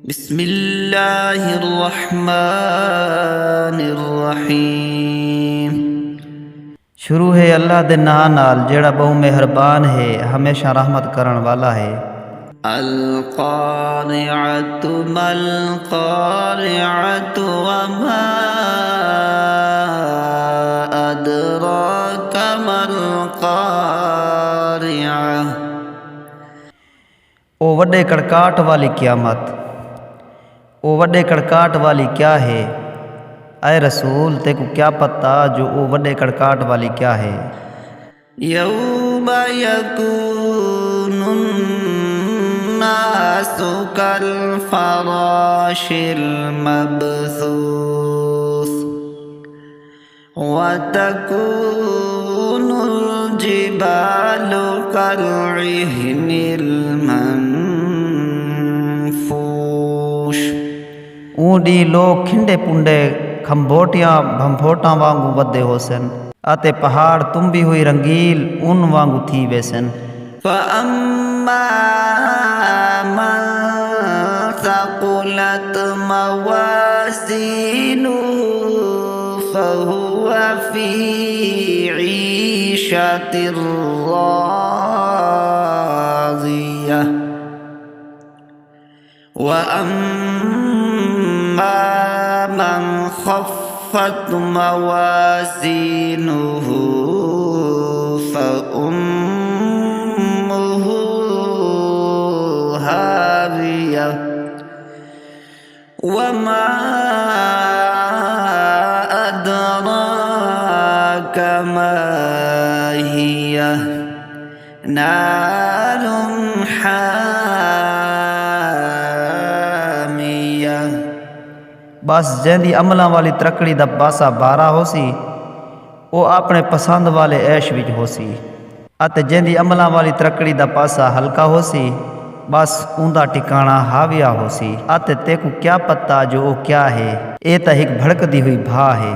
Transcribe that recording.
बिस्मिल्लाहिर्रहमानिर्रहीम। शुरू है अल्लाह दे नां नाल जेड़ा बहु मेहरबान है हमेशा रहमत करण वाला है। अल क़ारिअतु मल क़ारिअतु वमा अदराका मल क़ारिअह। ओ वड्डे कड़काट वाली क़यामत, ओ वड्डे कड़काट वाली क्या है। अय रसूल तेको क्या पता जो ओ वड्डे कड़काट वाली क्या है। यौम यकूनुन्नासु कल फराशिल मबसूस व तकूनुल जिबालु कल इहनिल मनफूश। ऊँडी लोग खिंडे पुंडे खंभोटियां भंभोटां वांगू वधे होसन अते पहाड़ तुम्बी हुई रंगील ऊन वांगू थी वेसन। फ़अम्मा मन सक़ुलत मवाज़ीनुहु फ़हुव फ़ी ईशतिर राज़ियह व अम्मा मन ख़फ़्फ़त मवाज़ीनुहु फ़उम्मुहु हावियह वमा अदराका मा हियह नारुन हामियह। बस जैंदी अमलों वाली तरकड़ी दा पासा बारा होसी वो अपने पसंद वाले ऐश विच होसी अते जैंदी अमलों वाली तरकड़ी दा पासा हल्का होसी बस ऊंदा टिकाणा हाविया होसी। अते तेकू क्या पता जो वो क्या है। ए ता एक भड़कदी हुई भा है।